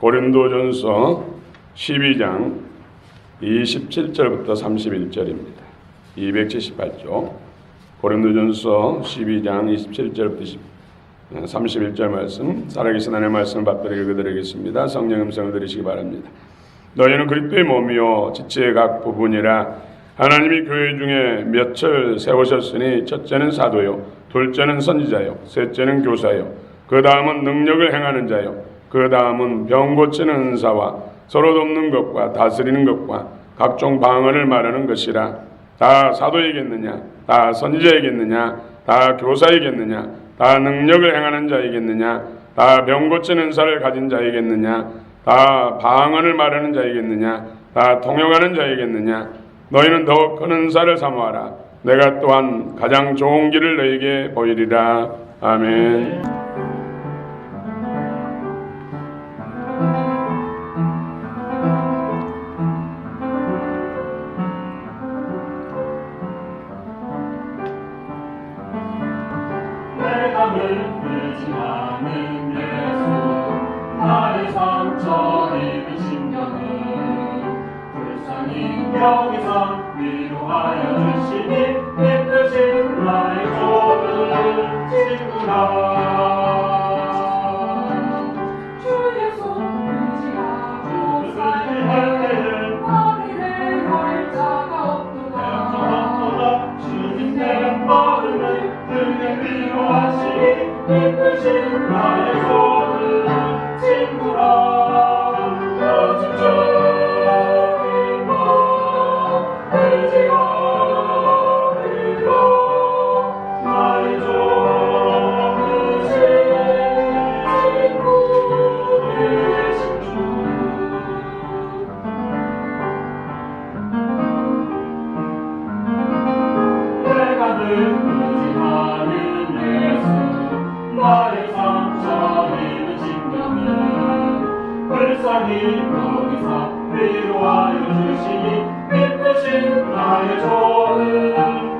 고린도전서 12장 27절부터 31절입니다. 278쪽 고린도전서 12장 27절부터 31절 말씀, 살아계신 하나님의 말씀을 받들어 읽어드리겠습니다. 성령 음성을 들으시기 바랍니다. 너희는 그리스도의 몸이요 지체의 각 부분이라. 하나님이 교회 중에 몇을 세우셨으니 첫째는 사도요, 둘째는 선지자요, 셋째는 교사요, 그 다음은 능력을 행하는 자요, 그 다음은 병 고치는 은사와 서로 돕는 것과 다스리는 것과 각종 방언을 말하는 것이라. 다 사도이겠느냐? 다 선지자이겠느냐? 다 교사이겠느냐? 다 능력을 행하는 자이겠느냐? 다 병 고치는 은사를 가진 자이겠느냐? 다 방언을 말하는 자이겠느냐? 다 통역하는 자이겠느냐? 너희는 더욱 큰 은사를 사모하라. 내가 또한 가장 좋은 길을 너희에게 보이리라. 아멘. 여기서 위로하여 주시니 기쁘신 나의 좋은 친구라. 주의 손 의지하고 살 때는 머리를 열 자가 없도다. 주님의 마음을 크게 위로하시니 기쁘신 나의 좋은 친구라. 여기서 위로하여 주시니 기쁘신 나의 좋은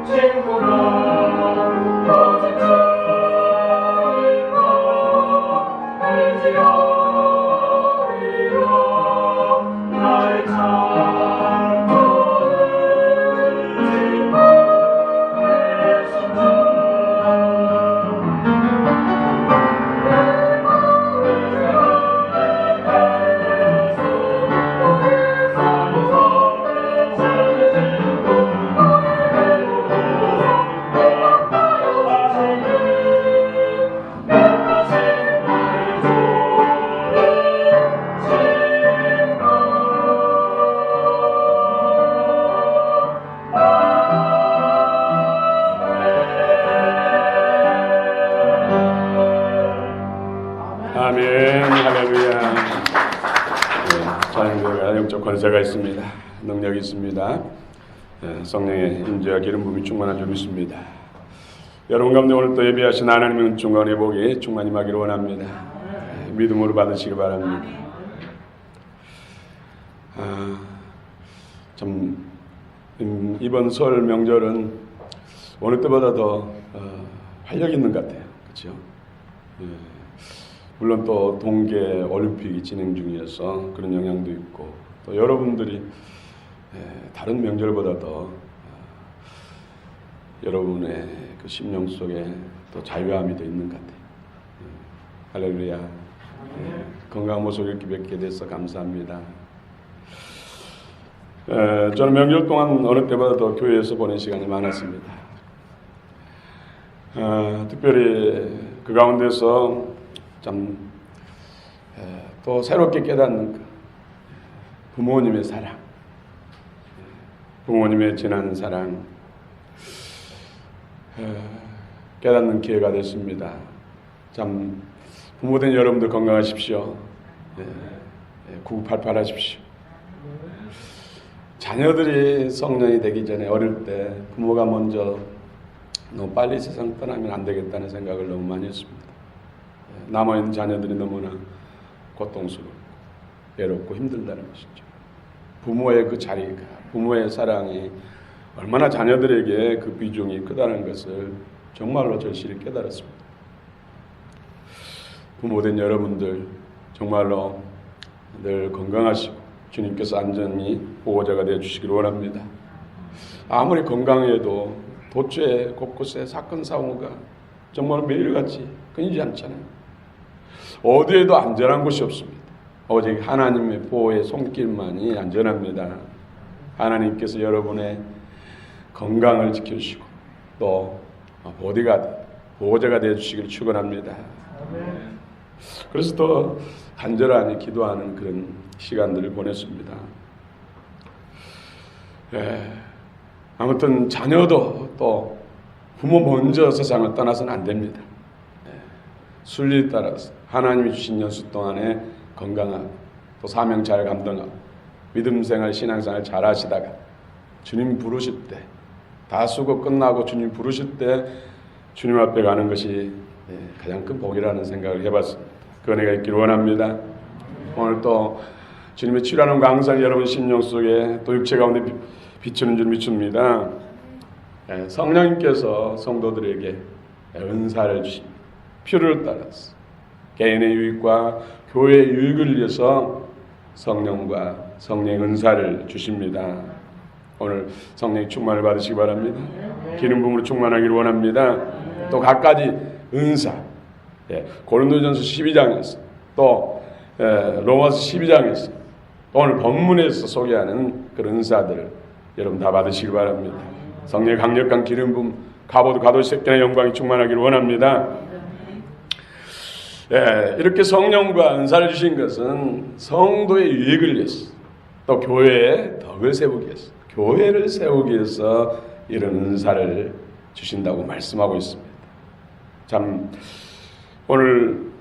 친구라. 오직 주님만 의지하리라. 나의 참 좋은 친구 되신 주. 아멘. 할렐루야. 자연교회가 영적 권세가 있습니다. 능력이 있습니다. 성령의 인재와 기름 부음이 충만한 줄 믿습니다. 여러분 가운데 오늘 또 예배하신 하나님의 은총과 회복이 충만히 임하기를 원합니다. 믿음으로 받으시기 바랍니다. 이번 설 명절은 어느 때보다 더 활력 있는 것 같아요. 그렇죠? 물론 또 동계 올림픽이 진행 중이어서 그런 영향도 있고, 또 여러분들이 다른 명절보다 더 여러분의 그 심령 속에 또 자유함이 더 있는 것 같아요. 할렐루야. 건강한 모습 이렇게 뵙게 돼서 감사합니다. 저는 명절 동안 어느 때보다 더 교회에서 보낸 시간이 많았습니다. 특별히 그 가운데서 참 또 새롭게 깨닫는 부모님의 사랑, 부모님의 진한 사랑 깨닫는 기회가 됐습니다. 참 부모된 여러분들 건강하십시오. 9988 하십시오. 자녀들이 성년이 되기 전에 어릴 때 부모가 먼저 너무 빨리 세상 떠나면 안 되겠다는 생각을 너무 많이 했습니다. 남아있는 자녀들이 너무나 고통스럽고 외롭고 힘들다는 것이죠. 부모의 그 자리가, 부모의 사랑이 얼마나 자녀들에게 그 비중이 크다는 것을 정말로 절실히 깨달았습니다. 부모된 여러분들 정말로 늘 건강하시고 주님께서 안전히 보호자가 되어 주시기를 원합니다. 아무리 건강해도 도처에 곳곳에 사건 사고가 정말 매일같이 끊이지 않잖아요. 어디에도 안전한 곳이 없습니다. 오직 하나님의 보호의 손길만이 안전합니다. 하나님께서 여러분의 건강을 지켜주시고 또 보호자가 되어주시기를 축원합니다. 그래서 더 간절하게 기도하는 그런 시간들을 보냈습니다. 아무튼 자녀도 또 부모 먼저 세상을 떠나서는 안 됩니다. 순리에 따라서 하나님이 주신 연수 동안에 건강하고 또 사명 잘 감당하고 믿음 생활 신앙생활 잘 하시다가 주님 부르실 때 다 수고 끝나고 주님 부르실 때 주님 앞에 가는 것이 가장 큰 복이라는 생각을 해봤습니다. 그 은혜가 있기를 원합니다. 오늘 또 주님의 치유하는 광선이 여러분 심령 속에 또 육체 가운데 비추는 줄 믿습니다. 성령님께서 성도들에게 은사를 주십니다. 필요를 따라서 개인의 유익과 교회의 유익을 위해서 성령과 성령의 은사를 주십니다. 오늘 성령의 충만을 받으시기 바랍니다. 기름 부음으로 충만하기를 원합니다. 또 각가지 은사, 고린도전서 12장에서 또 로마서 12장에서 오늘 본문에서 소개하는 그런 은사들을 여러분 다 받으시기 바랍니다. 성령의 강력한 기름 부음, 가보도 새끼나 영광이 충만하기를 원합니다. 이렇게 성령과 은사를 주신 것은 성도의 유익을 위해서 또 교회의 덕을 세우기 위해서 교회를 세우기 위해서 이런 은사를 주신다고 말씀하고 있습니다. 참 오늘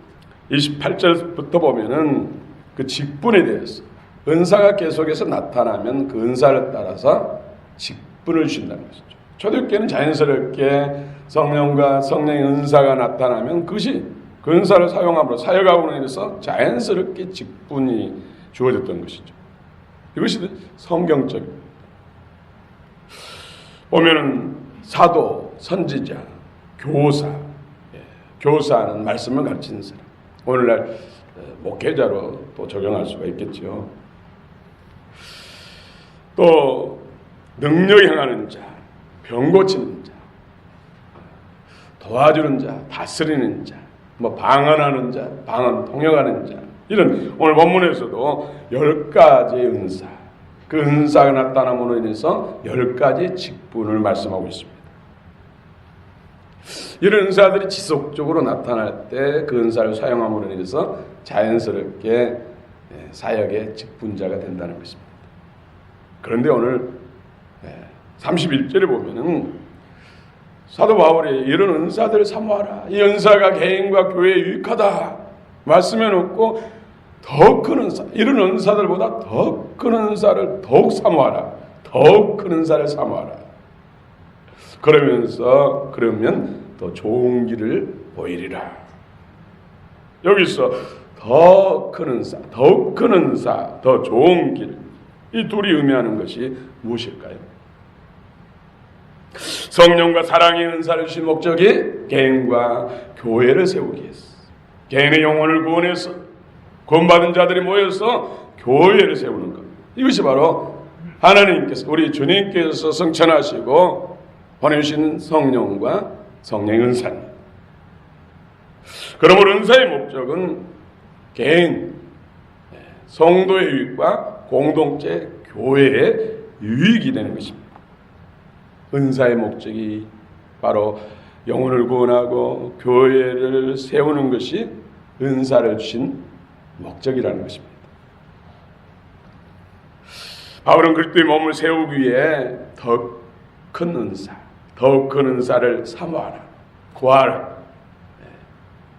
28절부터 보면은 그 직분에 대해서 은사가 계속해서 나타나면 그 은사를 따라서 직분을 주신다는 것이죠. 초대교회는 자연스럽게 성령과 성령의 은사가 나타나면 그것이 그 은사를 사용함으로 사역하고 인해서 자연스럽게 직분이 주어졌던 것이죠. 이것이 성경적입니다. 보면은 사도, 선지자, 교사, 교사는 말씀을 가르치는 사람. 오늘날 목회자로 또 적용할 수가 있겠죠. 또 능력이 행하는 자, 병 고치는 자, 도와주는 자, 다스리는 자, 방언하는 자, 방언 통역하는 자, 이런 오늘 본문에서도 10가지의 은사, 그 은사가 나타남으로 인해서 10가지 직분을 말씀하고 있습니다. 이런 은사들이 지속적으로 나타날 때 그 은사를 사용함으로 인해서 자연스럽게 사역의 직분자가 된다는 것입니다. 그런데 오늘 31절에 보면은 사도 바울이 이런 은사들을 사모하라. 이 은사가 개인과 교회에 유익하다 말씀해 놓고 더 큰 은사, 이런 은사들보다 더 큰 은사를 더욱 사모하라. 더욱 큰 은사를 사모하라. 그러면 더 좋은 길을 보이리라. 여기서 더 큰 은사, 더욱 큰 은사, 더 좋은 길, 이 둘이 의미하는 것이 무엇일까요? 성령과 사랑의 은사를 주신 목적이 개인과 교회를 세우기 위해서, 개인의 영혼을 구원해서 구원받은 자들이 모여서 교회를 세우는 것. 이것이 바로 하나님께서, 우리 주님께서 성천하시고 보내주신 성령과 성령의 은사입니다. 그러므로 은사의 목적은 개인, 성도의 유익과 공동체, 교회의 유익이 되는 것입니다. 은사의 목적이 바로 영혼을 구원하고 교회를 세우는 것이 은사를 주신 목적이라는 것입니다. 바울은 그리스도의 몸을 세우기 위해 더 큰 은사, 더욱 큰 은사를 사모하라, 구하라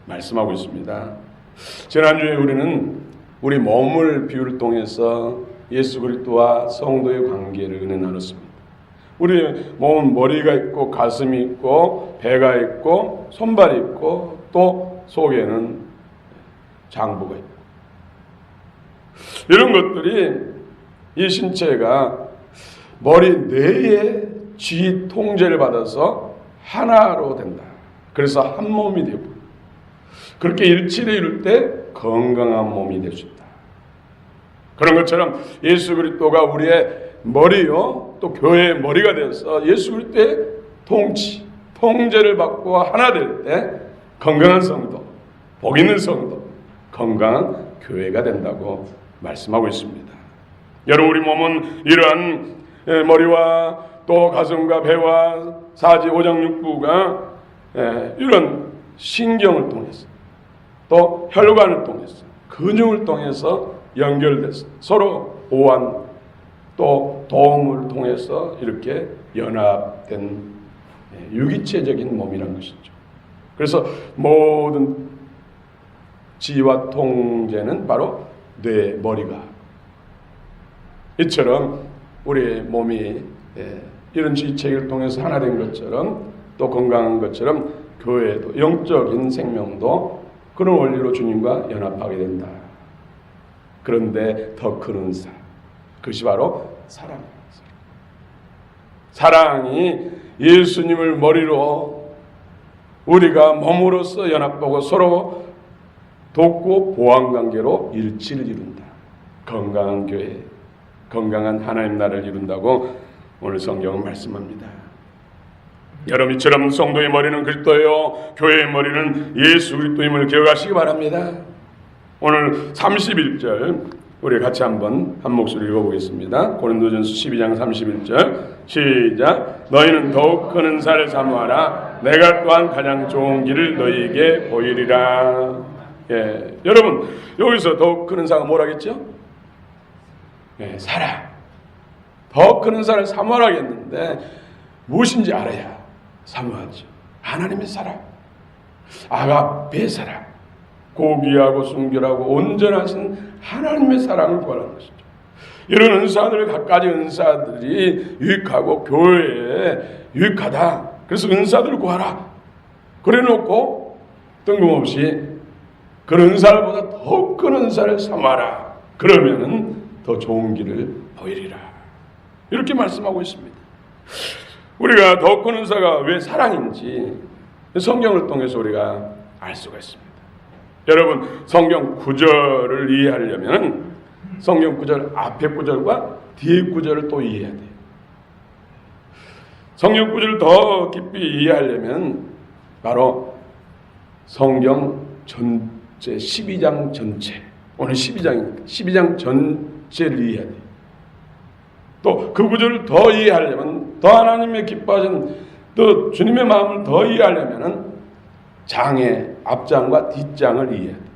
말씀하고 있습니다. 지난주에 우리는 우리 몸을 비유를 통해서 예수 그리스도와 성도의 관계를 은혜 나눴습니다. 우리 몸은 머리가 있고 가슴이 있고 배가 있고 손발이 있고 또 속에는 장부가 있고, 이런 것들이 이 신체가 머리 뇌의 쥐 통제를 받아서 하나로 된다. 그래서 한 몸이 되고, 그렇게 일치를 이룰 때 건강한 몸이 될 수 있다. 그런 것처럼 예수 그리스도가 우리의 머리요, 또 교회의 머리가 되어서 예수 그리스도의 통치, 통제를 받고 하나 될 때 건강한 성도, 복 있는 성도, 건강한 교회가 된다고 말씀하고 있습니다. 여러분, 우리 몸은 이러한 머리와 또 가슴과 배와 사지 오장육부가 이런 신경을 통해서 또 혈관을 통해서 근육을 통해서 연결돼서 서로 보완 또 도움을 통해서 이렇게 연합된 유기체적인 몸이라는 것이죠. 그래서 모든 지와 통제는 바로 뇌, 머리가 이처럼 우리의 몸이 이런 지체를 통해서 하나 된 것처럼 또 건강한 것처럼 교회도 영적인 생명도 그런 원리로 주님과 연합하게 된다. 그런데 더 큰 은사, 그것이 바로 사랑입니다. 사랑이 예수님을 머리로 우리가 몸으로서 연합하고 서로 돕고 보완관계로 일치를 이룬다. 건강한 교회, 건강한 하나님 나라를 이룬다고 오늘 성경은 말씀합니다. 여러분, 이처럼 성도의 머리는 그리스도요, 교회의 머리는 예수 그리스도임을 기억하시기 바랍니다. 오늘 31절 우리 같이 한번 한 목소리 읽어보겠습니다. 고린도전서 12장 31절 시작. 너희는 더욱 큰 은사를 사모하라. 내가 또한 가장 좋은 길을 너희에게 보이리라. 여러분, 여기서 더욱 큰 은사가 뭐라겠죠? 사랑. 더 큰 은사를 사모하라겠는데 무엇인지 알아야 사모하죠. 하나님의 사랑, 아가페의 사랑, 고귀하고 순결하고 온전하신 하나님의 사랑을 구하는 것이죠. 이런 은사들, 갖가지 은사들이 유익하고 교회에 유익하다. 그래서 은사들을 구하라. 그래놓고 뜬금없이 그 은사보다 더 큰 은사를 삼아라. 그러면은 더 좋은 길을 보이리라. 이렇게 말씀하고 있습니다. 우리가 더 큰 은사가 왜 사랑인지 성경을 통해서 우리가 알 수가 있습니다. 여러분, 성경 구절을 이해하려면 성경 구절 앞에 구절과 뒤에 구절을 또 이해해야 돼요. 성경 구절을 더 깊이 이해하려면 바로 성경 전체 12장 전체, 오늘 12장이니까 12장 전체를 이해해야 돼요. 또 그 구절을 더 이해하려면, 더 하나님의 기뻐하신 또 주님의 마음을 더 이해하려면 장의 앞장과 뒷장을 이해해야 돼요.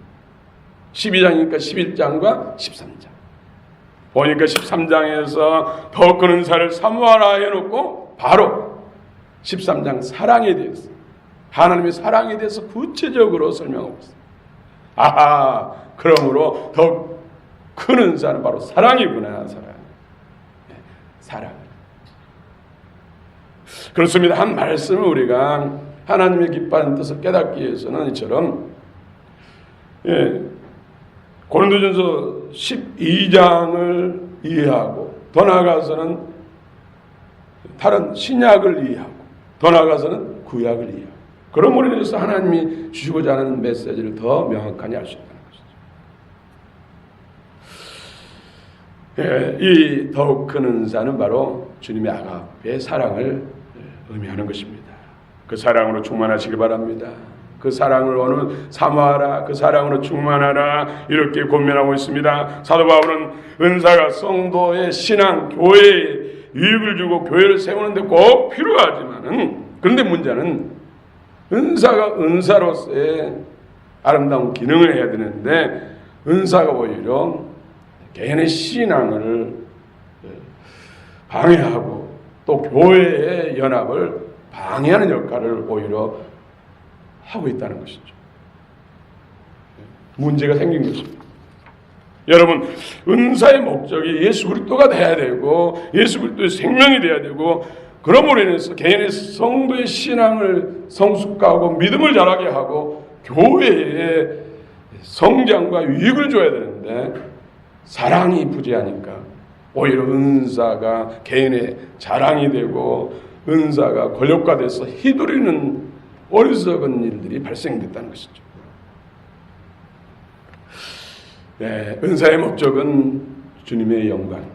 12장이니까 11장과 13장. 보니까 13장에서 더 큰 은사를 사모하라 해놓고 바로 13장 사랑에 대해서, 하나님의 사랑에 대해서 구체적으로 설명하고 있어요. 아하, 그러므로 더 큰 은사는 바로 사랑이구나. 사랑. 그렇습니다. 한 말씀을 우리가 하나님의 기뻐하는 뜻을 깨닫기 위해서는 이처럼 고린도전서 12장을 이해하고 더 나아가서는 다른 신약을 이해하고 더 나아가서는 구약을 이해하고 그러므로 인해서 하나님이 주시고자 하는 메시지를 더 명확하게 알 수 있다는 것이죠. 이 더욱 큰 은사는 바로 주님의 아가페의 사랑을 의미하는 것입니다. 그 사랑으로 충만하시기 바랍니다. 그 사랑을 오늘 사모하라. 그 사랑으로 충만하라. 이렇게 권면하고 있습니다. 사도 바울은 은사가 성도의 신앙, 교회에 유익을 주고 교회를 세우는데 꼭 필요하지만은, 그런데 문제는 은사가 은사로서의 아름다운 기능을 해야 되는데 은사가 오히려 개인의 신앙을 방해하고 또 교회의 연합을 방해하는 역할을 오히려 하고 있다는 것이죠. 문제가 생긴 것입니다. 여러분, 은사의 목적이 예수 그리스도가 돼야 되고 예수 그리스도의 생명이 돼야 되고 그러므로 인해서 개인의 성도의 신앙을 성숙하고 믿음을 자라게 하고 교회의 성장과 유익을 줘야 되는데 사랑이 부재하니까 오히려 은사가 개인의 자랑이 되고 은사가 권력화돼서 휘두르는 어리석은 일들이 발생됐다는 것이죠. 네, 은사의 목적은 주님의 영광,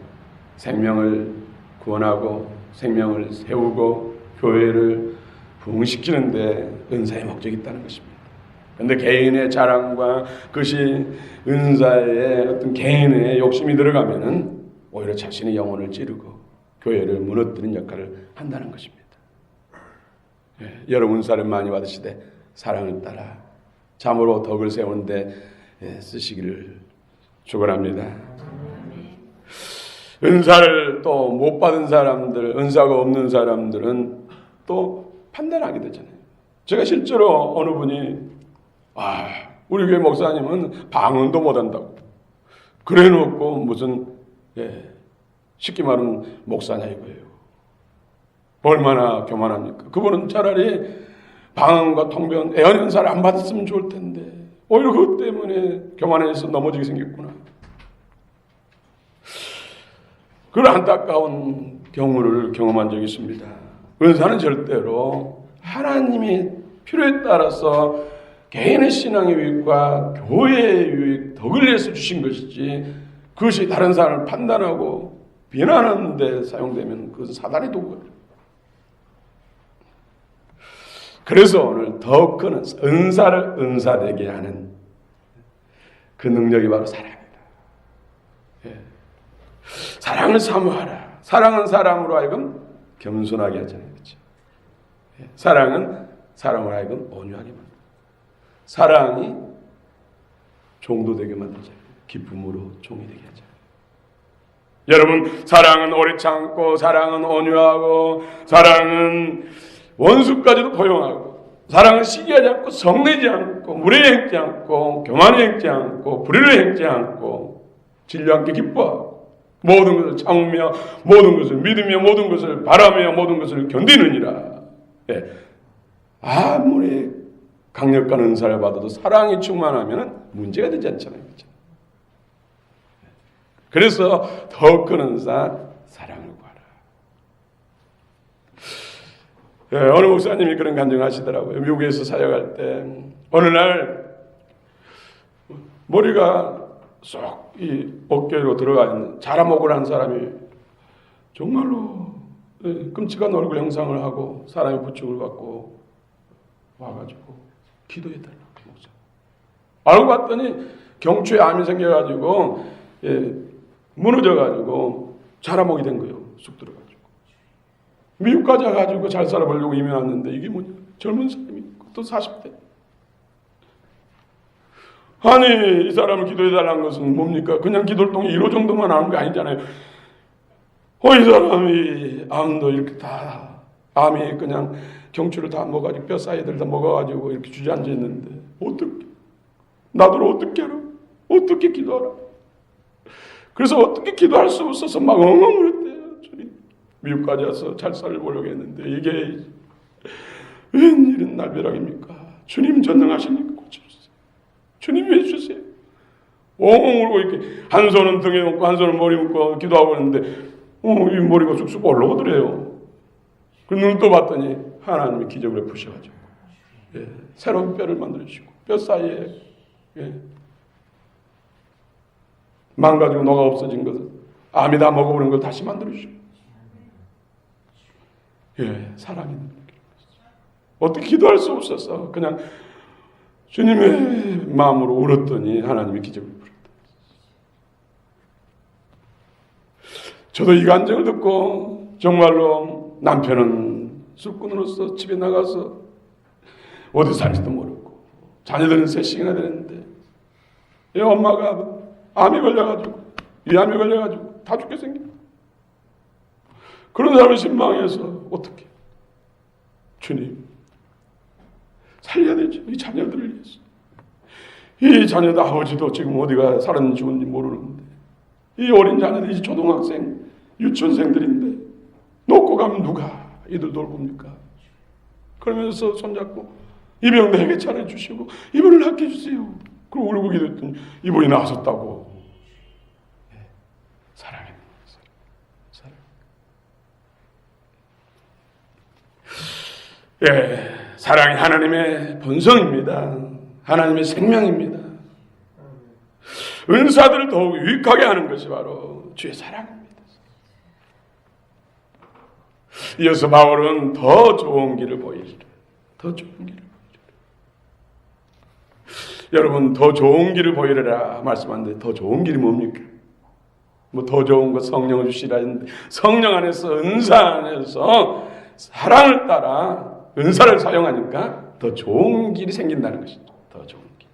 생명을 구원하고 생명을 세우고 교회를 부흥시키는데 은사의 목적이 있다는 것입니다. 그런데 개인의 자랑과 그것이 은사의 어떤 개인의 욕심이 들어가면은 오히려 자신의 영혼을 찌르고 교회를 무너뜨리는 역할을 한다는 것입니다. 여러분 은사를 많이 받으시되 사랑을 따라 참으로 덕을 세우는데 쓰시기를 축원합니다. 은사를 또 못 받은 사람들, 은사가 없는 사람들은 또 판단하게 되잖아요. 제가 실제로 어느 분이 우리 교회 목사님은 방언도 못한다고 그래놓고 무슨 쉽게 말하면 목사냐 이거예요. 얼마나 교만합니까? 그분은 차라리 방언과 통변, 애언연사를 안 받았으면 좋을 텐데 오히려 그것 때문에 교만해서 넘어지게 생겼구나. 그런 안타까운 경우를 경험한 적이 있습니다. 은사는 절대로 하나님의 필요에 따라서 개인의 신앙의 유익과 교회의 유익, 덕을 위해서 주신 것이지 그것이 다른 사람을 판단하고 비난하는 데 사용되면 그것은 사단의 도구예요. 그래서 오늘 더 큰 은사를 은사되게 하는 그 능력이 바로 사랑입니다. 사랑을 사모하라. 사랑은 사람으로 하여금 겸손하게 하잖아요. 그렇죠? 사랑은 사람으로 하여금 온유하게 만든다. 사랑이 종도 되게 만들잖아요. 기쁨으로 종이 되게 하잖아요. 여러분, 사랑은 오래 참고, 사랑은 온유하고, 사랑은 원수까지도 포용하고, 사랑은 시기하지 않고, 성내지 않고, 무례히 행지 않고, 교만히 행지 않고, 불의를 행지 않고, 진리 함께 기뻐하고, 모든 것을 참으며, 모든 것을 믿으며, 모든 것을 바라며, 모든 것을 견디느니라. 아무리 강력한 은사를 받아도 사랑이 충만하면 문제가 되지 않잖아요. 그렇죠? 그래서 더 큰 은사, 사랑을 구하라. 어느 목사님이 그런 간증하시더라고요. 미국에서 사역할 때 어느 날 머리가 쏙 이 어깨로 들어가 있는 자라목을 한 사람이 정말로 끔찍한 얼굴 형상을 하고 사람의 부축을 받고 와가지고 기도해달라고 목사. 알고 봤더니 경추에 암이 생겨가지고 무너져가지고 자라목이 된 거예요. 쑥 들어가지고. 미국까지 와가지고 잘 살아보려고 이민 왔는데 이게 뭐냐. 젊은 사람이 또 40대. 아니 이 사람을 기도해달라는 것은 뭡니까? 그냥 기도를 통해 1호 정도만 하는 게 아니잖아요. 이 사람이 암도 이렇게 다 암이 그냥 경추를 다 먹어가지고 뼈 사이들 다 먹어가지고 이렇게 주저앉아 있는데 어떻게 나도 어떻게 하라? 어떻게 기도하라? 그래서 어떻게 기도할 수 없어서 막 엉엉 울었대요. 주님 미국까지 와서 잘 살려보려고 했는데 이게 웬일은 날벼락입니까? 주님 전능하십니까? 고쳐주세요. 주님 해주세요. 엉엉 울고 이렇게 한 손은 등에 묶고 한 손은 머리 묶고 기도하고 있는데 이 머리가 쑥쑥 올라오더래요. 그 눈을 또 봤더니 하나님이 기적을 베푸셔가지고 새로운 뼈를 만들어주시고 뼈 사이에 망가지고 녹아 없어진 것을 암이 다 먹어버린 걸 다시 만들어주시고 사랑이 어떻게 기도할 수 없어서 그냥 주님의 마음으로 울었더니 하나님이 기적을 베풀었다. 저도 이 간증을 듣고 정말로 남편은 술꾼으로서 집에 나가서 어디 살지도 모르고 자녀들은 셋씩이나 되는데 이 엄마가 암이 걸려가지고 위암이 걸려가지고 다 죽게 생겨. 그런 사람을 신망해서 어떻게 주님 살려야 되죠. 이 자녀들을 위해서. 이 자녀들 아버지도 지금 어디가 살았는지 죽은지 모르는데 이 어린 자녀들이 초등학생 유치원생들인데 놓고 가면 누가 이들 돌봅니까? 그러면서 손잡고 이병 내게 차려주시고 이분을 낫게 해주세요. 그리고 울고 기도했더니 이분이 나아졌다고. 사랑입니다. 사랑. 사랑이 하나님의 본성입니다. 하나님의 생명입니다. 은사들을 더욱 유익하게 하는 것이 바로 주의 사랑입니다. 이어서 바울은 더 좋은 길을 보이리라. 더 좋은 길을 보이리라. 여러분, 더 좋은 길을 보이리라 말씀하는데 더 좋은 길이 뭡니까? 뭐 더 좋은 것 성령을 주시라 했는데, 성령 안에서, 은사 안에서 사랑을 따라 은사를 사용하니까 더 좋은 길이 생긴다는 것이죠. 더 좋은 길.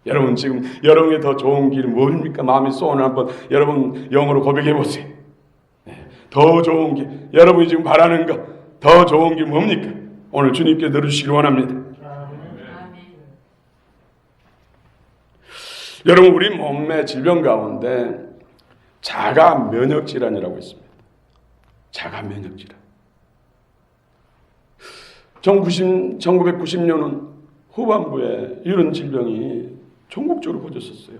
여러분, 지금 여러분의 더 좋은 길이 뭡니까? 마음의 소원을 한번 여러분 영어로 고백해 보세요. 더 좋은 길, 여러분이 지금 바라는 것, 더 좋은 길 뭡니까? 오늘 주님께 들어주시기 원합니다. 여러분, 우리 몸의 질병 가운데 자가 면역 질환이라고 있습니다. 자가 면역 질환. 1990년은 후반부에 이런 질병이 전국적으로 퍼졌었어요.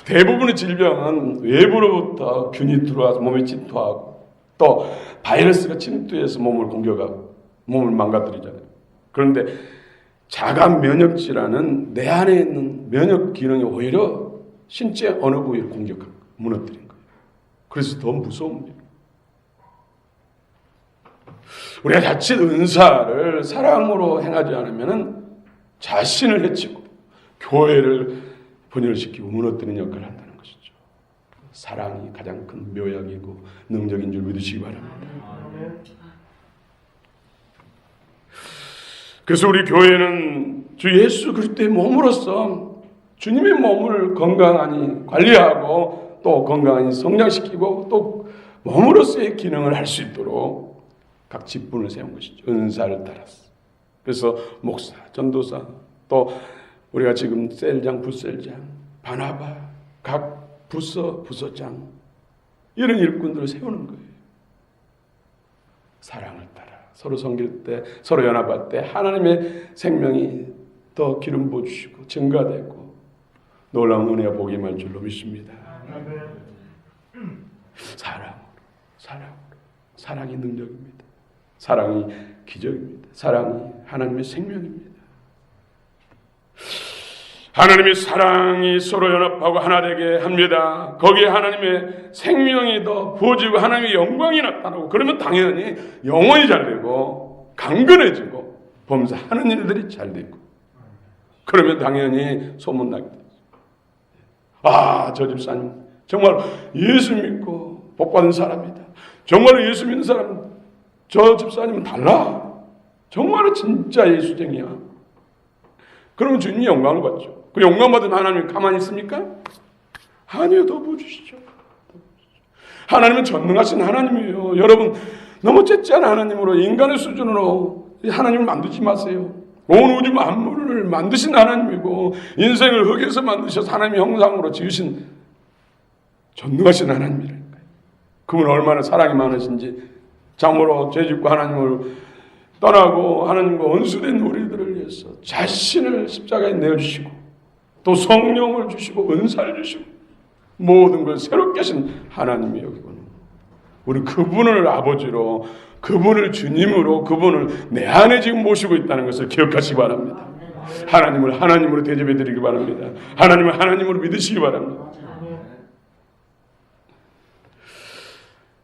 대부분의 질병은 외부로부터 균이 들어와서 몸에 침투하고 또 바이러스가 침투해서 몸을 공격하고 몸을 망가뜨리잖아요. 그런데 자가 면역 질환은 내 안에 있는 면역 기능이 오히려 신체 어느 부위를 공격하고 무너뜨린 거예요. 그래서 더 무서운 거예요. 우리가 자칫 은사를 사랑으로 행하지 않으면 자신을 해치고 교회를 분열시키고 무너뜨리는 역할을 한다는 것이죠. 사랑이 가장 큰 묘약이고 능력인 줄 믿으시기 바랍니다. 그래서 우리 교회는 주 예수 그리스도의 몸으로서 주님의 몸을 건강하니 관리하고 또 건강하니 성장시키고 또 몸으로서의 기능을 할 수 있도록 각 직분을 세운 것이죠. 은사를 따라서. 그래서 목사, 전도사, 또 우리가 지금 셀장, 부셀장, 바나바, 각 부서, 부서장 이런 일꾼들을 세우는 거예요. 사랑을 따라 서로 섬길 때, 서로 연합할 때 하나님의 생명이 더 기름 부어주시고 증가되고 놀라운 은혜와 복이 임할 줄로 믿습니다. 사랑이 능력입니다. 사랑이 기적입니다. 사랑이 하나님의 생명입니다. 하나님의 사랑이 서로 연합하고 하나 되게 합니다. 거기에 하나님의 생명이 더 부어지고 하나님의 영광이 나타나고 그러면 당연히 영혼이 잘 되고 강건해지고 범사하는 일들이 잘 되고 그러면 당연히 소문나게 되죠. 아, 저 집사님 정말 예수 믿고 복받은 사람이다. 정말로 예수 믿는 사람 저 집사님은 달라. 정말로 진짜 예수쟁이야. 그러면 주님이 영광을 받죠. 그 영광받은 하나님이 가만히 있습니까? 아니요, 더 부어주시죠. 하나님은 전능하신 하나님이에요. 여러분 너무 째째한 하나님으로 인간의 수준으로 하나님을 만들지 마세요. 온 우주 만물을 만드신 하나님이고 인생을 흙에서 만드셔서 하나님의 형상으로 지으신 전능하신 하나님이라니까요. 그분 얼마나 사랑이 많으신지 참으로 죄짓고 하나님을 떠나고 하나님과 원수된 우리들을 위해서 자신을 십자가에 내어주시고 또 성령을 주시고 은사를 주시고 모든 걸 새롭게 하신 하나님이에요. 우리 그분을 아버지로 그분을 주님으로 그분을 내 안에 지금 모시고 있다는 것을 기억하시기 바랍니다. 하나님을 하나님으로 대접해 드리기 바랍니다. 하나님을 하나님으로 믿으시기 바랍니다.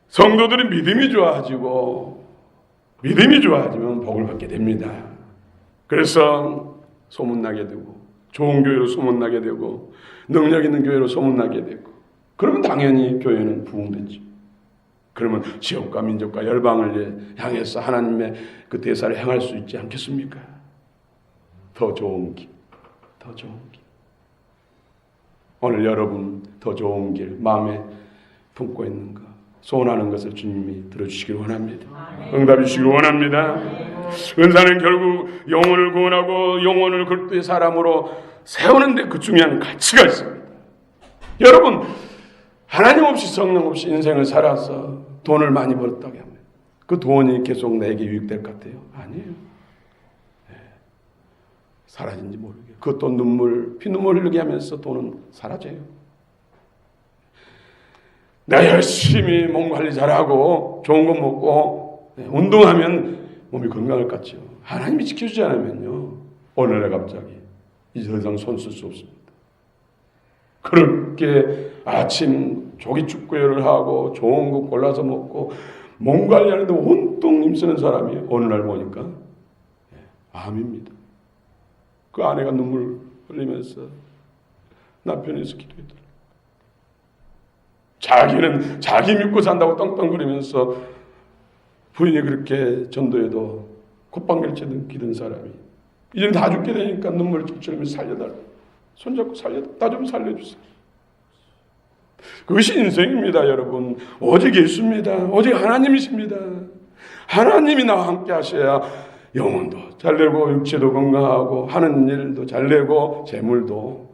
성도들이 믿음이 좋아지면 복을 받게 됩니다. 그래서 소문나게 되고 좋은 교회로 소문나게 되고 능력 있는 교회로 소문나게 되고 그러면 당연히 교회는 부흥되죠. 그러면 지역과 민족과 열방을 향해서 하나님의 그 대사를 행할 수 있지 않겠습니까? 더 좋은 길, 더 좋은 길. 오늘 여러분 더 좋은 길 마음에 품고 있는 것 소원하는 것을 주님이 들어주시길 원합니다. 응답해 주시길 원합니다. 은사는 결국 영혼을 구원하고 영혼을 그리스도의 사람으로 세우는 데 그 중요한 가치가 있습니다. 여러분 하나님 없이 성령 없이 인생을 살아서 돈을 많이 벌었다고 하면 그 돈이 계속 내게 유익될 것 같아요? 아니에요. 네. 사라진지 모르게 그것도 피눈물 흘리게 하면서 돈은 사라져요. 내가 열심히 몸 관리 잘하고 좋은 거 먹고 운동하면 몸이 건강할 것 같죠. 하나님이 지켜주지 않으면요 어느 날 갑자기 이제 더 이상 손 쓸 수 없습니다. 그렇게 아침 조기축구회를 하고 좋은 거 골라서 먹고 몸 관리하는데 온통 힘쓰는 사람이 어느 날 보니까 암입니다. 그 아내가 눈물 흘리면서 남편에서 기도했더라. 자기는 자기 믿고 산다고 떵떵거리면서 부인이 그렇게 전도해도 콧방귀를 기던 사람이 이제는 다 죽게 되니까 눈물을 찔찔하면서 살려달라. 손잡고 나 좀 살려주세요. 그것이 인생입니다, 여러분. 오직 예수입니다. 오직 하나님이십니다. 하나님이 나와 함께 하셔야 영혼도 잘되고 육체도 건강하고 하는 일도 잘되고 재물도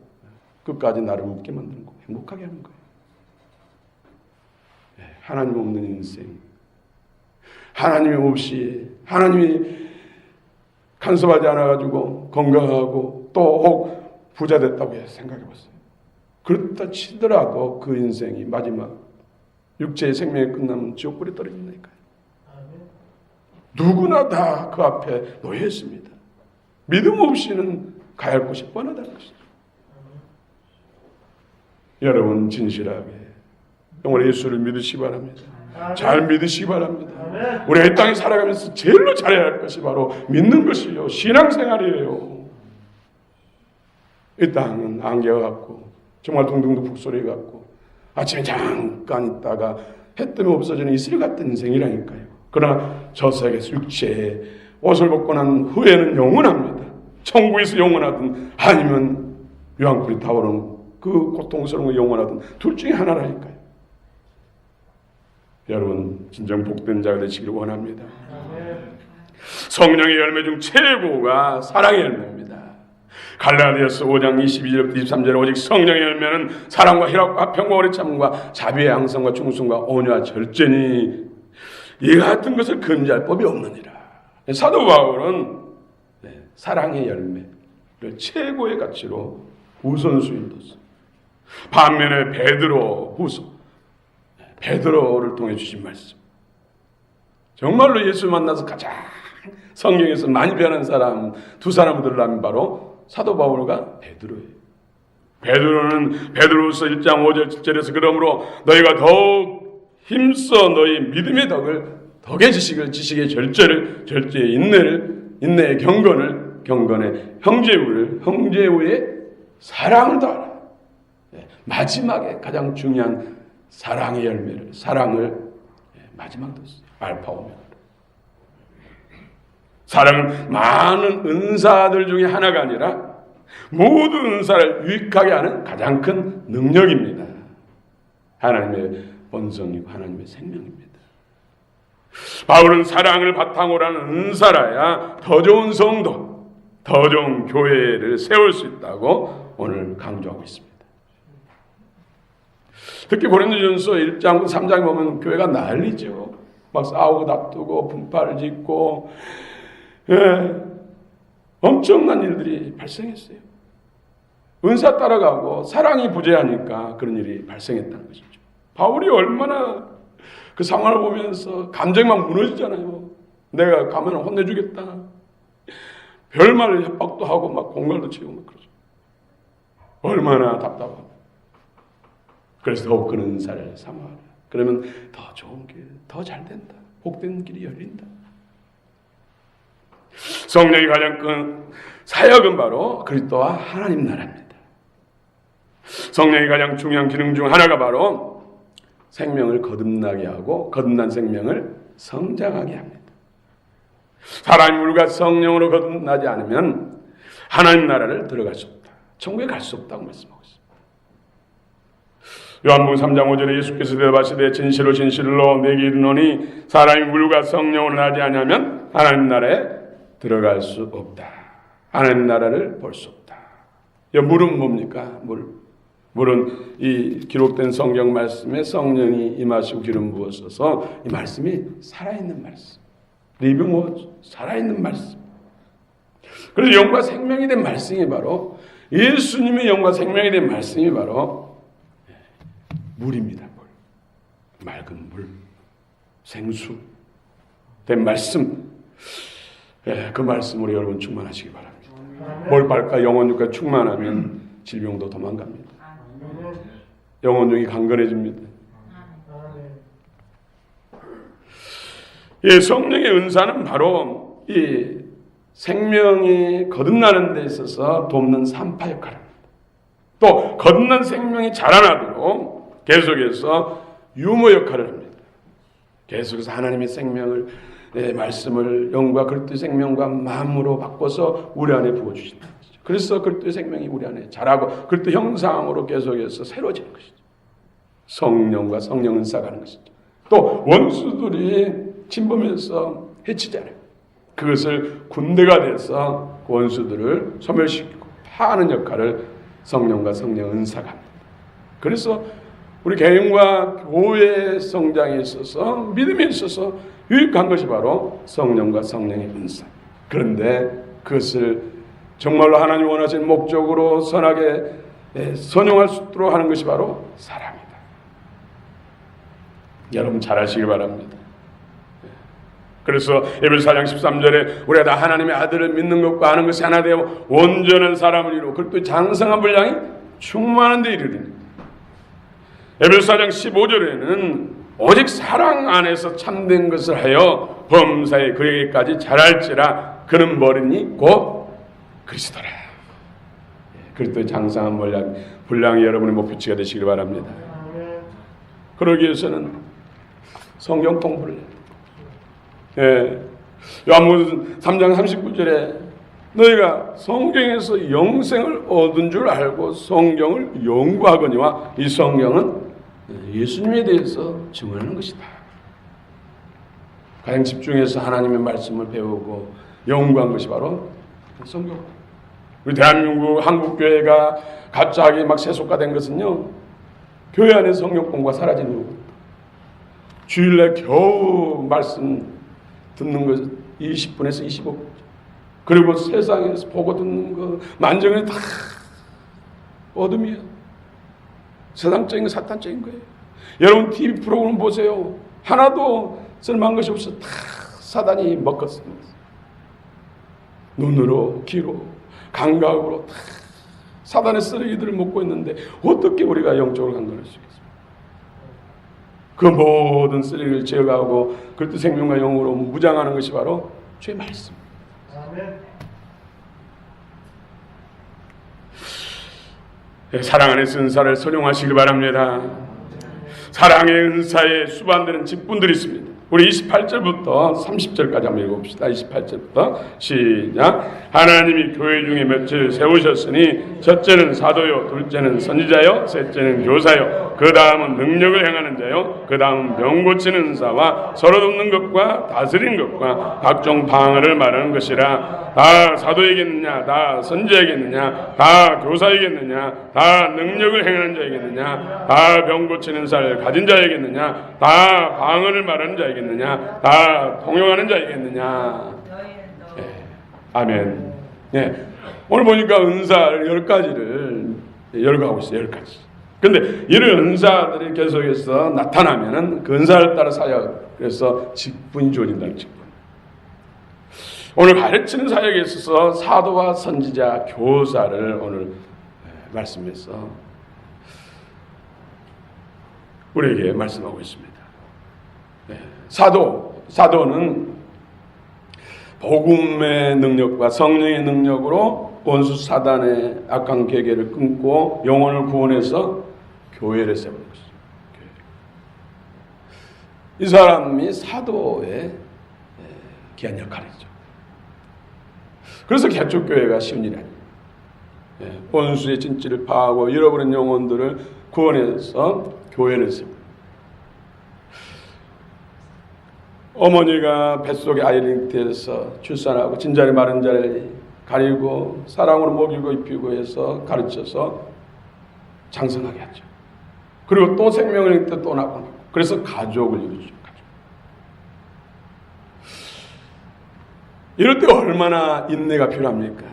끝까지 나를 웃게 만드는 거예요. 행복하게 하는 거예요. 하나님 없는 인생, 하나님이 없이 하나님이 간섭하지 않아가지고 건강하고 또 혹 부자 됐다고 생각해 봤어요. 그렇다 치더라도 그 인생이 마지막 육체의 생명이 끝나면 지옥불에 떨어진다니까요. 누구나 다 그 앞에 놓여 있습니다. 믿음 없이는 가야 할 곳이 뻔하다는 것이죠. 여러분 진실하게 정말 예수를 믿으시기 바랍니다. 잘 믿으시기 바랍니다. 우리가 이 땅에 살아가면서 제일로 잘해야 할 것이 바로 믿는 것이요 신앙생활이에요. 이 땅은 안개가 같고 정말 둥둥둥 북소리 같고 아침에 잠깐 있다가 해 뜨면 없어지는 이슬 같은 인생이라니까요. 그러나 저 세계에서 육체에 옷을 벗고 난 후에는 영원합니다. 천국에서 영원하든 아니면 유황불이 타오르는 그 고통스러운 거 영원하든 둘 중에 하나라니까요. 여러분 진정 복된 자가 되시기를 원합니다. 성령의 열매 중 최고가 사랑의 열매입니다. 갈라디아서 5장 22절부터 23절에 오직 성령의 열매는 사랑과 희락과 평과 오래 참음과 자비의 양성과 충성과 온유와 절제니 이 같은 것을 금지할 법이 없느니라. 사도 바울은 사랑의 열매를 최고의 가치로 우선순위를 뒀어요. 반면에 베드로를 통해 주신 말씀, 정말로 예수 만나서 가장 성경에서 많이 변한 사람 두 사람을 들라면 바로 사도 바울과 베드로예요. 베드로는 베드로서 1장 5절 7절에서 그러므로 너희가 더욱 힘써 너희 믿음의 덕의 지식의 절제의 인내의 경건의 형제우의 사랑을 더하라. 마지막에 가장 중요한 사랑을 마지막 뒀어요. 알파 오메가. 사랑은 많은 은사들 중에 하나가 아니라 모든 은사를 유익하게 하는 가장 큰 능력입니다. 하나님의 본성이고 하나님의 생명입니다. 바울은 사랑을 바탕으로 하는 은사라야 더 좋은 성도, 더 좋은 교회를 세울 수 있다고 오늘 강조하고 있습니다. 특히 고린도전서 1장, 3장에 보면 교회가 난리죠. 막 싸우고 다투고 분파를 짓고 엄청난 일들이 발생했어요. 은사 따라가고 사랑이 부재하니까 그런 일이 발생했다는 것이죠. 바울이 얼마나 그 상황을 보면서 감정이 막 무너지잖아요. 내가 가면 혼내주겠다. 별말 협박도 하고 막 공갈도 치고 막 그러죠. 얼마나 답답하고. 그래서 더욱 그 은사를 삼아라. 그러면 더 좋은 길, 더 잘 된다. 복된 길이 열린다. 성령이 가장 큰 사역은 바로 그리스도와 하나님 나라입니다. 성령이 가장 중요한 기능 중 하나가 바로 생명을 거듭나게 하고 거듭난 생명을 성장하게 합니다. 사람이 물과 성령으로 거듭나지 않으면 하나님 나라를 들어갈 수 없다. 천국에 갈 수 없다고 말씀하고 있습니다. 요한복음 3장 5절에 예수께서 대답하시되 진실로 내게 이르노니 사람이 물과 성령으로 나지 않으면 하나님 나라에 들어갈 수 없다. 하나님 나라를 볼 수 없다. 물은 뭡니까? 물은 이 기록된 성경 말씀에 성령이 임하시고 기름 부어서 이 말씀이 살아있는 말씀. 리빙워드, 살아있는 말씀. 그래서 영과 생명이 된 말씀이 바로 예수님의 영과 생명이 된 말씀이 바로 물입니다. 맑은 물, 생수 된 말씀. 그 말씀으로 여러분 충만하시기 바랍니다. 뭘 발까? 영혼 육과 충만하면 질병도 도망갑니다. 영혼중이 강건해집니다. 이 성령의 은사는 바로 이 생명이 거듭나는 데 있어서 돕는 산파 역할입니다. 또 거듭난 생명이 자라나도록 계속해서 유모 역할을 합니다. 계속해서 하나님의 생명을, 말씀을 영과 그리스도의 생명과 마음으로 바꿔서 우리 안에 부어주신다. 그래서 그리스도의 생명이 우리 안에 자라고 그리스도 형상으로 계속해서 새로워지는 것이죠. 성령과 성령 은사가 하는 것이죠. 또 원수들이 침범해서 해치지 않아요. 그것을 군대가 돼서 그 원수들을 소멸시키고 파하는 역할을 성령과 성령 은사가 합니다. 그래서 우리 개인과 교회의 성장에 있어서 믿음에 있어서 유익한 것이 바로 성령과 성령의 은사. 그런데 그것을 정말로 하나님 원하시는 목적으로 선하게 선용할 수 있도록 하는 것이 바로 사랑이다. 여러분 잘 아시기 바랍니다. 그래서 에베소 4장 13절에 우리가 다 하나님의 아들을 믿는 것과 아는 것이 하나 되어 온전한 사람을 이루고 그리고 장성한 분량이 충만한 데 이르리니, 에베소 4장 15절에는 오직 사랑 안에서 참된 것을 하여 범사에 그에게까지 자랄지라 그는 머리니 곧 그리스도라. 그리스도의 장성한 분량이 여러분의 목표치가 되시길 바랍니다. 그러기 위해서는 성경 공부를 해요. 요한복음 3장 39절에 너희가 성경에서 영생을 얻은 줄 알고 성경을 연구하거니와 이 성경은 예수님에 대해서 증언하는 것이다. 가장 집중해서 하나님의 말씀을 배우고 연구한 것이 바로 성경. 우리 대한민국 한국교회가 갑자기 막 세속화된 것은요, 교회 안에 성경 공부가 사라지는 거고, 주일날 겨우 말씀 듣는 것 20분에서 25분, 그리고 세상에서 보고 듣는 거 만정에 다 어둠이에요. 세상적인 거, 사탄적인 거예요. 여러분 TV 프로그램 보세요. 하나도 쓸만한 것이 없어. 다 사단이 먹었습니다. 눈으로, 귀로, 감각으로 다 사단의 쓰레기들을 먹고 있는데 어떻게 우리가 영적으로 강건할 수 있겠습니까? 그 모든 쓰레기를 제거하고 그리스도 생명과 영으로 무장하는 것이 바로 주의 말씀. 사랑 안에서 은사를 선용하시길 바랍니다. 사랑의 은사에 수반되는 직분들이 있습니다. 우리 28절부터 30절까지 한번 읽어봅시다. 28절부터 시작. 하나님이 교회 중에 몇을 세우셨으니 첫째는 사도요, 둘째는 선지자요, 셋째는 교사요, 그 다음은 능력을 행하는 자요, 그 다음은 병 고치는 은사와 서로 돕는 것과 다스리는 것과 각종 방언을 말하는 것이라. 다 사도이겠느냐, 다 선지자이겠느냐, 다 교사이겠느냐, 다 능력을 행하는 자이겠느냐, 다 병 고치는 은사를 가진 자이겠느냐, 다 방언을 말하는 자이겠느냐, 다 통용하는 자이겠느냐. 아멘. 오늘 보니까 은사를 10가지를 열거하고 있어요. 10가지. 근데 이런 은사들이 계속해서 나타나면은 그 은사를 따라 사역, 그래서 직분이 주어진다는 직분. 오늘 가르치는 사역에 있어서 사도와 선지자, 교사를 오늘 말씀해서 우리에게 말씀하고 있습니다. 사도는 복음의 능력과 성령의 능력으로 원수 사단의 악한 계계를 끊고 영혼을 구원해서 교회를 세우는 것이죠. 이 사람이 사도의 귀한 역할이죠. 그래서 개척교회가 쉬운 일이 아니에요. 원수의 진지를 파하고 잃어버린 영혼들을 구원해서 교회를 세우고, 어머니가 뱃속에 아이를 잉태해서 출산하고 진자리 마른 자리 가리고 사랑으로 먹이고 입히고 해서 가르쳐서 장성하게 하죠. 그리고 또 생명을 잉태 또 낳고, 그래서 가족을 이루죠. 이럴 때 얼마나 인내가 필요합니까?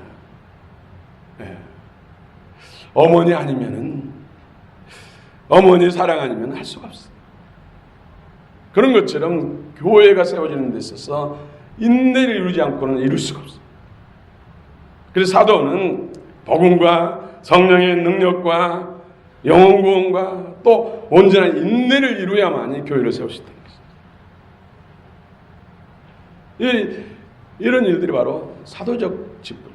어머니 아니면은, 어머니 사랑 아니면 할 수가 없어요. 그런 것처럼 교회가 세워지는 데 있어서 인내를 이루지 않고는 이룰 수가 없어요. 그래서 사도는 복음과 성령의 능력과 영혼 구원과 또 온전한 인내를 이루어야만이 교회를 세울 수 있다는 것입니다. 이런 일들이 바로 사도적 직분이에요.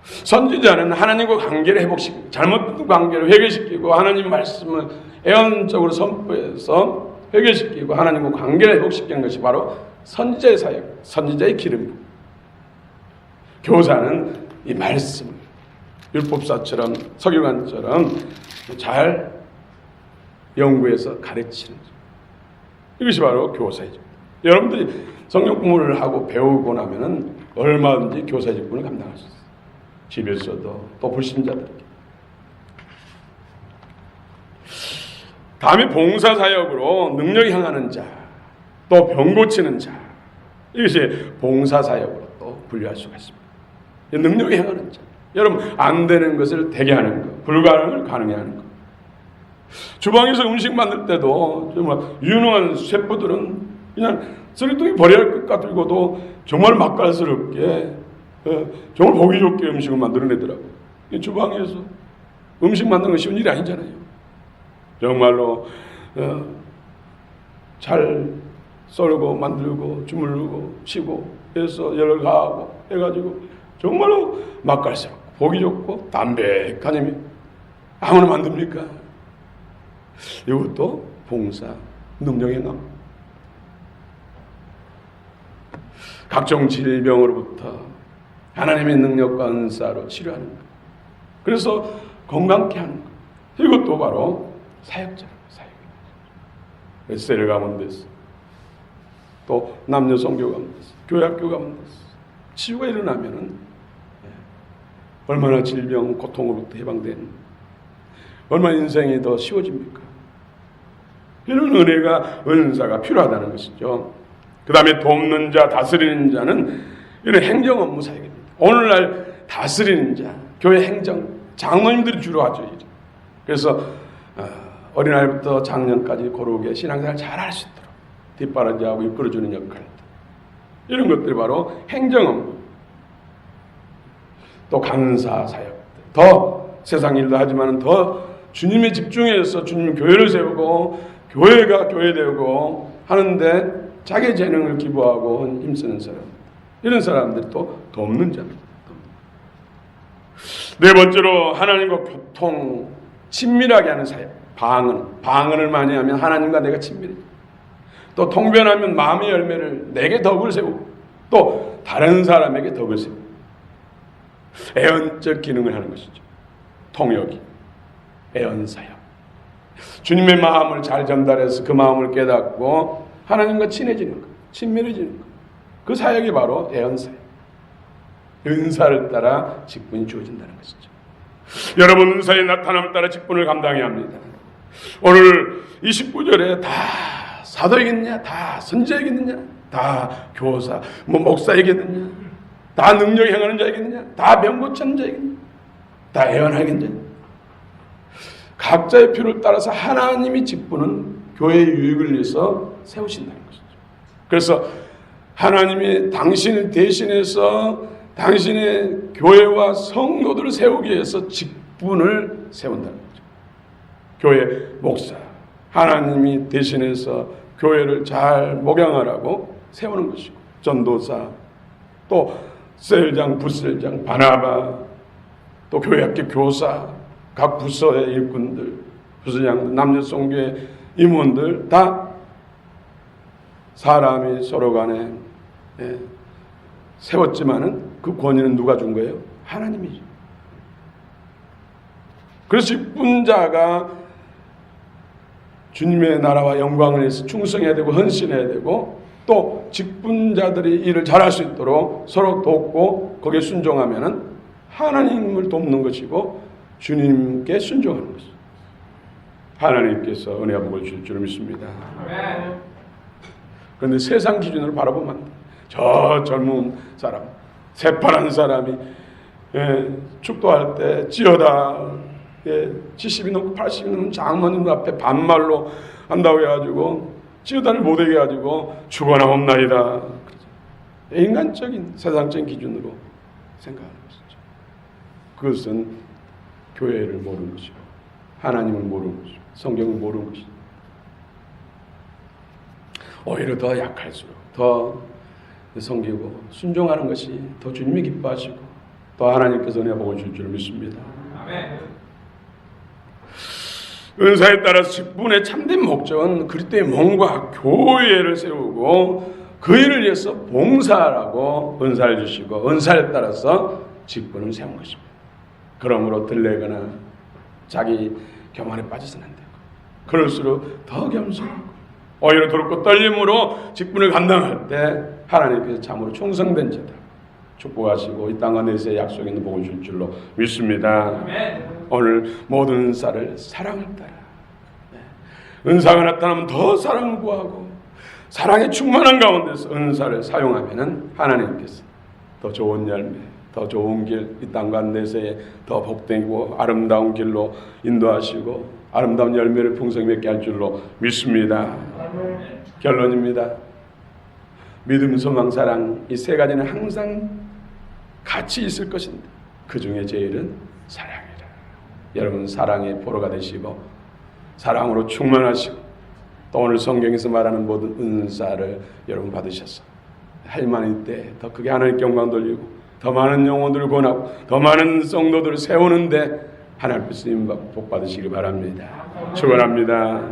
선지자는 하나님과 관계를 회복시키고 잘못된 관계를 회개시키고 하나님 말씀을 애언적으로 선포해서 회개시키고 하나님과 관계를 회복시키는 것이 바로 선지자의 사역, 선지자의 기름. 교사는 이 말씀, 율법사처럼 서기관처럼 잘 연구해서 가르치는 것. 이것이 바로 교사이죠. 여러분들이 성경 공부를 하고 배우고 나면은 얼마든지 교사의 직분을 감당할 수 있어요. 집에서도 또 불신자들에게. 다음에 봉사사역으로 능력이 향하는 자, 또 병 고치는 자, 이것이 봉사사역으로 또 분류할 수가 있습니다. 능력이 향하는 자, 여러분 안 되는 것을 되게 하는 것, 불가능을 가능해 하는 것. 주방에서 음식 만들 때도 정말 유능한 셰프들은 그냥 쓰레기통에 버려야 할 것 같고도 정말 맛깔스럽게 정말 보기 좋게 음식을 만들어내더라고요. 주방에서 음식 만드는 건 쉬운 일이 아니잖아요. 정말로 잘 썰고 만들고 주물르고 치고 해서 열을 가하고 해가지고 정말로 맛깔스럽고 보기 좋고 담백하니 아무나 만듭니까? 이것도 봉사 능력의 남. 각종 질병으로부터 하나님의 능력과 은사로 치료하는 것. 그래서 건강케 하는 것. 이것도 바로 사역자라고 사역입니다. 세례 가운데서 또 남녀 성교 가운데서 교회 학교 가운데서 치유가 일어나면은 얼마나 질병 고통으로부터 해방되는, 얼마나 인생이 더 쉬워집니까? 이런 은혜가 은사가 필요하다는 것이죠. 그 다음에 돕는 자, 다스리는 자는 이런 행정 업무 사역입니다. 오늘날 다스리는 자, 교회 행정, 장로님들이 주로 하죠. 그래서 어린아이부터 장년까지 고르게 신앙생활 잘 할 수 있도록 뒷바라지하고 이끌어주는 역할들, 이런 것들이 바로 행정 업무. 또 강사 사역들, 더 세상 일도 하지만 더 주님에 집중해서 주님 교회를 세우고 교회가 교회되고 하는데 자기 재능을 기부하고 힘쓰는 사람, 이런 사람들이 또 돕는 자입니다. 네 번째로 하나님과 교통 친밀하게 하는 사역, 방언을 많이 하면 하나님과 내가 친밀해져. 또 통변하면 마음의 열매를 내게 덕을 세우고 또 다른 사람에게 덕을 세우고 애언적 기능을 하는 것이죠. 통역이 애언사역. 주님의 마음을 잘 전달해서 그 마음을 깨닫고 하나님과 친해지는 것, 친밀해지는 것. 그 사역이 바로 애언사역. 은사를 따라 직분이 주어진다는 것이죠. 여러분 은사의 나타남을 따라 직분을 감당해야 합니다. 오늘 29절에 다 사도이겠느냐, 다 선지자이겠느냐, 다 교사, 목사이겠느냐, 다 능력이 행하는 자이겠느냐, 다 병 고치는 자이겠느냐, 다 애언하겠느냐. 각자의 필요를 따라서 하나님이 직분은 교회의 유익을 위해서 세우신다는 것이죠. 그래서 하나님이 당신을 대신해서 당신의 교회와 성도들을 세우기 위해서 직분을 세운다는 거죠. 교회 목사, 하나님이 대신해서 교회를 잘 목양하라고 세우는 것이고, 전도사, 또 셀장, 부셀장, 바나바, 또 교회학교 교사, 각 부서의 일꾼들, 부서장들, 남녀송교회 임원들 다 사람이 서로 간에 세웠지만은 그 권위는 누가 준 거예요? 하나님이죠. 그래서 직분자가 주님의 나라와 영광을 위해서 충성해야 되고 헌신해야 되고, 또 직분자들이 일을 잘할 수 있도록 서로 돕고 거기에 순종하면은 하나님을 돕는 것이고 주님께 순종하는 것이죠. 하나님께서 은혜와 복을 주실 줄 믿습니다. 그런데 세상 기준으로 바라보면 안 돼. 저 젊은 사람, 새파란 사람이 축도할 때 찌어다 70이 넘고 80이 넘는 장로님 앞에 반말로 한다고 해가지고 찌어다를 못하게 해가지고 죽어나 없나이다. 인간적인 세상적인 기준으로 생각하는 것이죠. 그것은 교회를 모르는 것이고 하나님을 모르는 것이고 성경을 모르는 것이고 오히려 더 약할수록 더 섬기고 순종하는 것이 더 주님이 기뻐하시고 또 하나님께서 은혜 복을 줄 줄 믿습니다. 아멘. 은사에 따라서 직분의 참된 목적은 그리스도의 몸과 교회를 세우고 그 일을 위해서 봉사하라고 은사를 주시고 은사에 따라서 직분을 세운 것입니다. 그러므로 들레거나 자기 교만에 빠져서는 안 되고 그럴수록 더 겸손하고 오히려 두렵고 떨림으로 직분을 감당할 때 하나님께서 참으로 충성된 자다 축복하시고 이 땅과 내세에 약속 있는 복을 줄 줄로 믿습니다. 아멘. 오늘 모든 은사를 사랑을 따라 은사가 나타나면 더 사랑을 구하고 사랑에 충만한 가운데서 은사를 사용하면은 하나님께서 더 좋은 열매, 더 좋은 길, 이 땅과 내세에 더 복되고 아름다운 길로 인도하시고 아름다운 열매를 풍성히 맺게 할 줄로 믿습니다. 결론입니다. 믿음, 소망, 사랑 이 세 가지는 항상 같이 있을 것인데 그 중에 제일은 사랑이라. 여러분 사랑의 포로가 되시고 사랑으로 충만하시고 또 오늘 성경에서 말하는 모든 은사를 여러분 받으셔서 할 만한 때 더 크게 하나님께 영광 돌리고 더 많은 영혼들을 권하고 더 많은 성도들을 세우는데 하나님께서 복 받으시기 바랍니다. 축원합니다.